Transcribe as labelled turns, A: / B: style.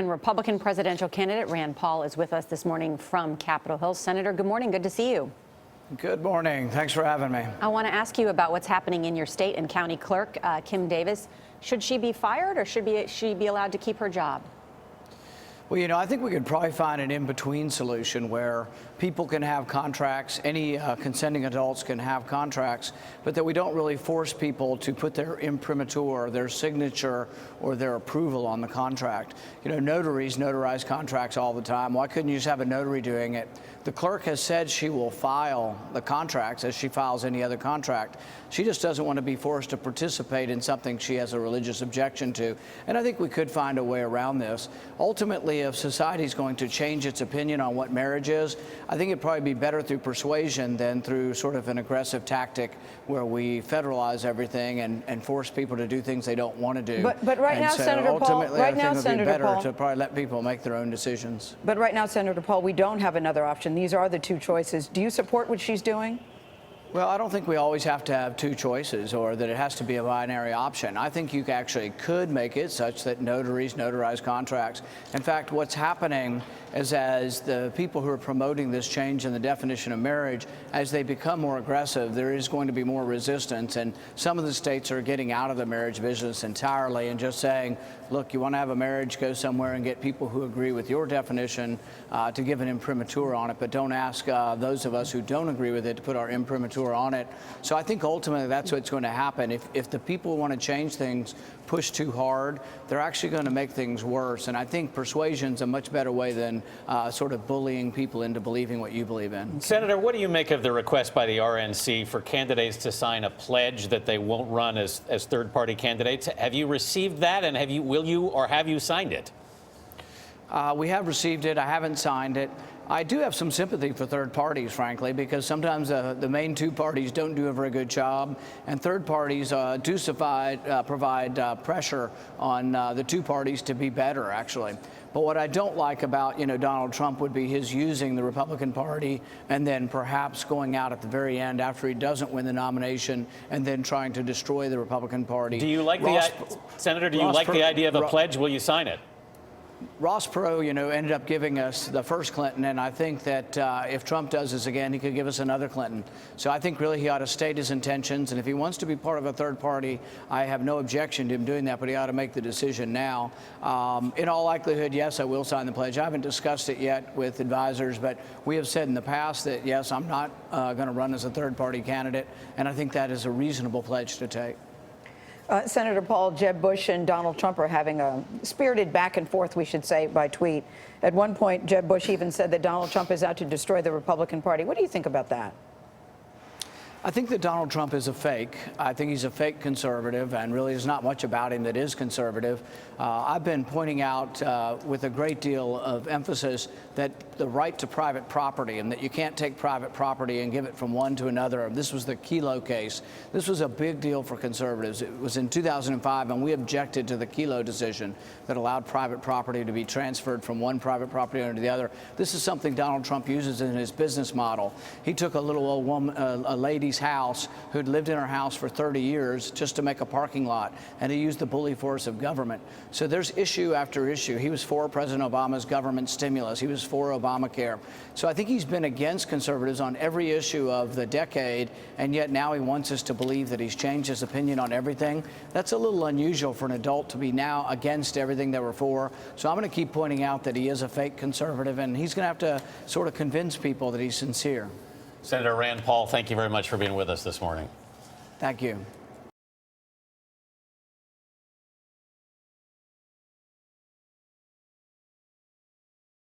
A: Republican presidential candidate Rand Paul is with us this morning from Capitol Hill. Senator, good morning. Good to see you.
B: Good morning. Thanks for having me.
A: I want to ask you about what's happening in your state and county clerk, Kim Davis. Should she be fired or should she be allowed to keep her job?
B: Well, I think we could probably find an in-between solution where people can have contracts, any consenting adults can have contracts, but that we don't really force people to put their imprimatur, their signature, or their approval on the contract. Notaries notarize contracts all the time. Why couldn't you just have a notary doing it? The clerk has said she will file the contracts as she files any other contract. She just doesn't want to be forced to participate in something she has a religious objection to. And I think we could find a way around this. Ultimately, if society is going to change its opinion on what marriage is, I think it'd probably be better through persuasion than through sort of an aggressive tactic where we federalize everything and force people to do things they don't want to do.
A: But right now, Senator Paul,
B: I think it would be better to probably let people make their own decisions.
C: But right now, Senator Paul, we don't have another option. These are the two choices. Do you support what she's doing?
B: Well, I don't think we always have to have two choices or that it has to be a binary option. I think you actually could make it such that notaries notarize contracts. In fact, what's happening is as the people who are promoting this change in the definition of marriage, as they become more aggressive, there is going to be more resistance. And some of the states are getting out of the marriage business entirely and just saying, look, you want to have a marriage, go somewhere and get people who agree with your definition to give an imprimatur on it, but don't ask those of us who don't agree with it to put our imprimatur on it. So I think ultimately that's what's going to happen. If the people who want to change things push too hard, they're actually going to make things worse. And I think persuasion's a much better way than sort of bullying people into believing what you believe in.
D: Senator, what do you make of the request by the RNC for candidates to sign a pledge that they won't run as third-party candidates? Have you received that, and will you or have you signed it?
B: We have received it. I haven't signed it. I do have some sympathy for third parties, frankly, because sometimes the main two parties don't do a very good job, and third parties do provide pressure on the two parties to be better, actually. But what I don't like about, Donald Trump would be his using the Republican Party and then perhaps going out at the very end after he doesn't win the nomination and then trying to destroy the Republican Party.
D: Do you like Senator, do you like the idea of a pledge? Will you sign it?
B: Ross Perot, ended up giving us the first Clinton, and I think that if Trump does this again, he could give us another Clinton. So I think really he ought to state his intentions, and if he wants to be part of a third party, I have no objection to him doing that, but he ought to make the decision now. In all likelihood, yes, I will sign the pledge. I haven't discussed it yet with advisors, but we have said in the past that, yes, I'm not going to run as a third party candidate, and I think that is a reasonable pledge to take.
C: Senator Paul, Jeb Bush and Donald Trump are having a spirited back and forth, we should say, by tweet. At one point, Jeb Bush even said that Donald Trump is out to destroy the Republican Party. What do you think about that?
B: I think that Donald Trump is a fake. I think he's a fake conservative, and really there's not much about him that is conservative. I've been pointing out with a great deal of emphasis that the right to private property, and that you can't take private property and give it from one to another. This was the Kelo case. This was a big deal for conservatives. It was in 2005, and we objected to the Kelo decision that allowed private property to be transferred from one private property owner to the other. This is something Donald Trump uses in his business model. He took a little old woman, a lady's house who'd lived in her house for 30 years just to make a parking lot, and he used the bully force of government. So there's issue after issue. He was for President Obama's government stimulus. He was for Obamacare. So I think he's been against conservatives on every issue of the decade, and yet now he wants us to believe that he's changed his opinion on everything. That's a little unusual for an adult to be now against everything they were for. So I'm going to keep pointing out that he is a fake conservative, and he's going to have to sort of convince people that he's sincere.
D: Senator Rand Paul, thank you very much for being with us this morning.
B: Thank you.